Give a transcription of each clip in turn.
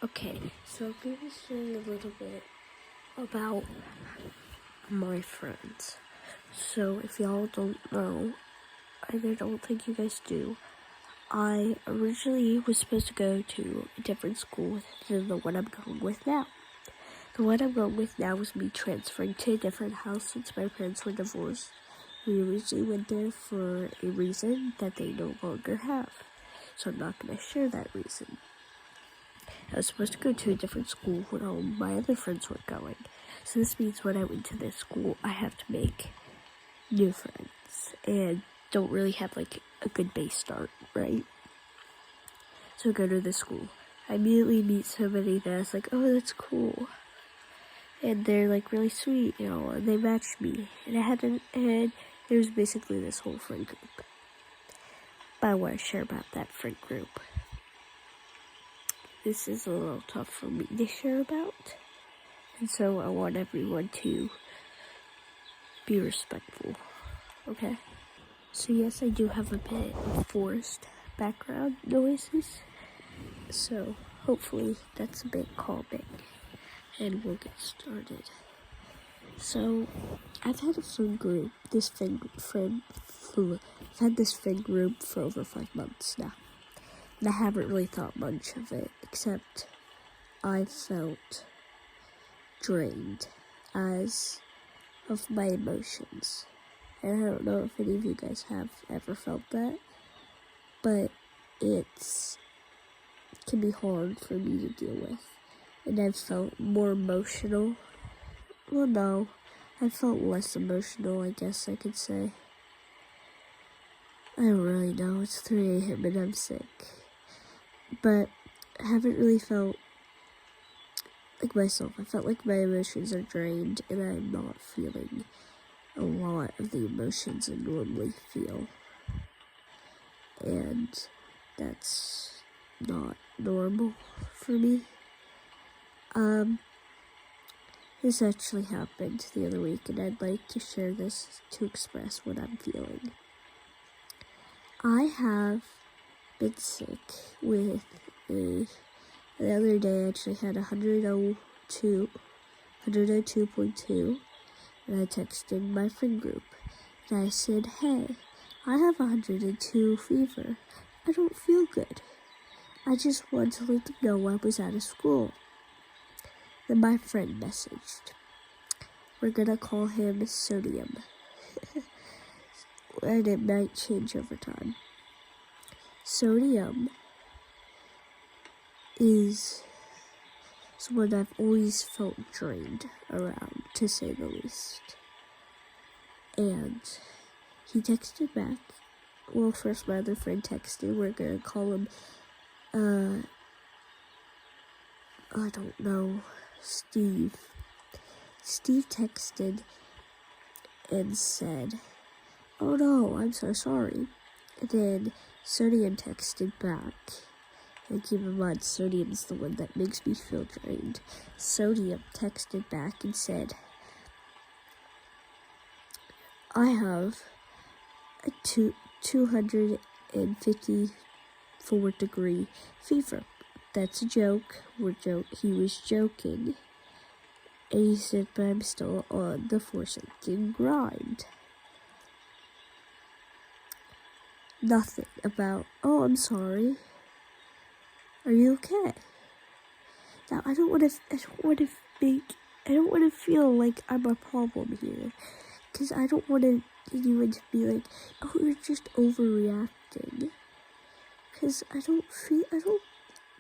Okay, so I'm going to be sharing a little bit about my friends. So if y'all don't know, and I don't think you guys do, I originally was supposed to go to a different school than the one I'm going with now. The one I'm going with now was me transferring to a different house since my parents were divorced. We originally went there for a reason that they no longer have, so I'm not going to share that reason. I was supposed to go to a different school when all my other friends were going. So this means when I went to this school, I have to make new friends and don't really have like a good base start, right? So I go to this school. I immediately meet somebody that's like, oh, that's cool. And they're like really sweet, and they matched me. And there was basically this whole friend group. But I want to share about that friend group. This is a little tough for me to share about, and so I want everyone to be respectful, okay? So yes, I do have a bit of forced background noises, so hopefully that's a bit calming, and we'll get started. So, I've had a friend group, I've had this friend group for over 5 months now. And I haven't really thought much of it, except I felt drained of my emotions. And I don't know if any of you guys have ever felt that, but it can be hard for me to deal with. And I've felt more emotional. Well, no, I felt less emotional, I guess I could say. I don't really know, it's 3 a.m. and I'm sick. But I haven't really felt like myself. I felt like my emotions are drained and I'm not feeling a lot of the emotions I normally feel. And that's not normal for me. This actually happened the other week and I'd like to share this to express what I'm feeling. I have been sick with the other day I actually had 102.2, and I texted my friend group, and I said, hey, I have 102 fever. I don't feel good. I just want to let them know I was out of school. Then my friend messaged. We're gonna call him Sodium. And it might change over time. Sodium is someone I've always felt drained around, to say the least. And he texted back. Well, first my other friend texted. We're gonna call him, I don't know, Steve. Steve texted and said, oh no, I'm so sorry. And then Sodium texted back. And keep in mind, Sodium's the one that makes me feel drained. Sodium texted back and said, I have a 254-degree fever. That's a joke. He was joking. And he said, but I'm still on the Forsaken grind. Nothing about, oh, I'm sorry. Are you okay? Now, I don't want to feel like I'm a problem here. Because I don't want anyone to be like, oh, you're just overreacting. Because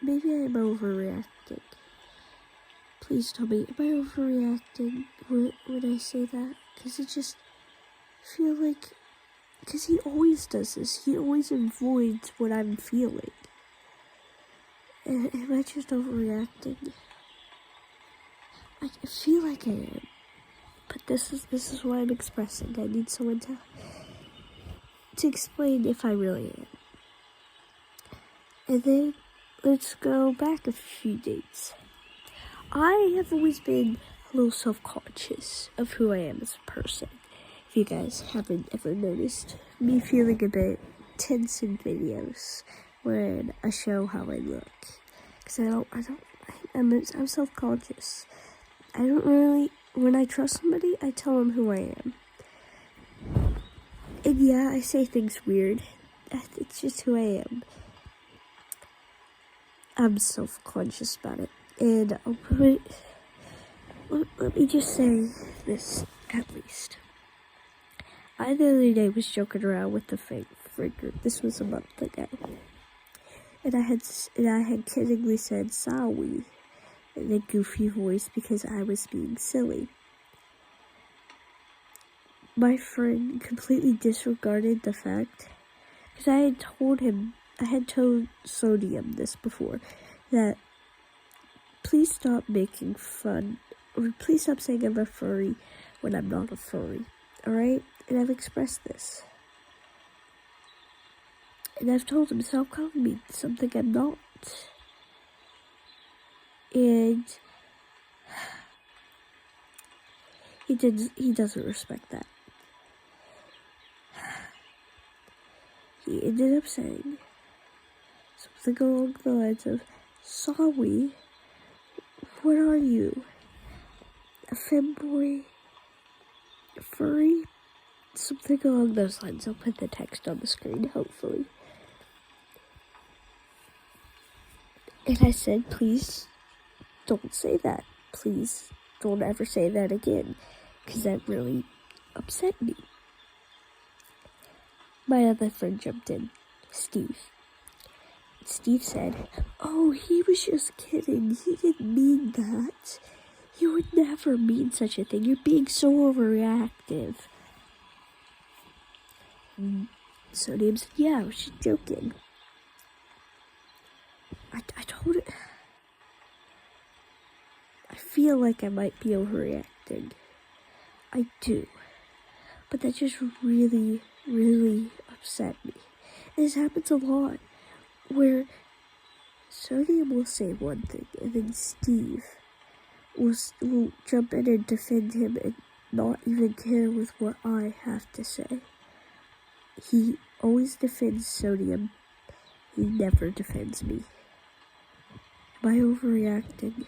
maybe I'm overreacting. Please tell me, am I overreacting when I say that? Because it just feel like, because he always does this. He always avoids what I'm feeling. Am I just overreacting? I feel like I am. But this is why I'm expressing. I need someone to explain if I really am. And then let's go back a few dates. I have always been a little self-conscious of who I am as a person. If you guys haven't ever noticed me feeling a bit tense in videos when I show how I look. Because I I'm self-conscious. I don't really, when I trust somebody, I tell them who I am. And yeah, I say things weird. It's just who I am. I'm self-conscious about it. And let me just say this, at least. I the other day was joking around with the finger. This was a month ago. And I had kiddingly said "sorry" in a goofy voice because I was being silly. My friend completely disregarded the fact, because I had told Sodium this before, that please stop making fun, or please stop saying I'm a furry when I'm not a furry, alright? And I've expressed this. And I've told him, stop calling me something I'm not. And he doesn't respect that. He ended up saying something along the lines of, "Sorry, what are you? A femboy? A furry?" Something along those lines. I'll put the text on the screen, hopefully. And I said, please don't say that. Please don't ever say that again, because that really upset me. My other friend jumped in, Steve. Steve said, "Oh, he was just kidding. He didn't mean that. He would never mean such a thing. You're being so overreactive." So Names said, "Yeah, I was just joking." I told it. I feel like I might be overreacting. I do. But that just really, really upset me. This happens a lot, where Sodium will say one thing, and then Steve will jump in and defend him and not even care with what I have to say. He always defends Sodium. He never defends me. Am I overreacting?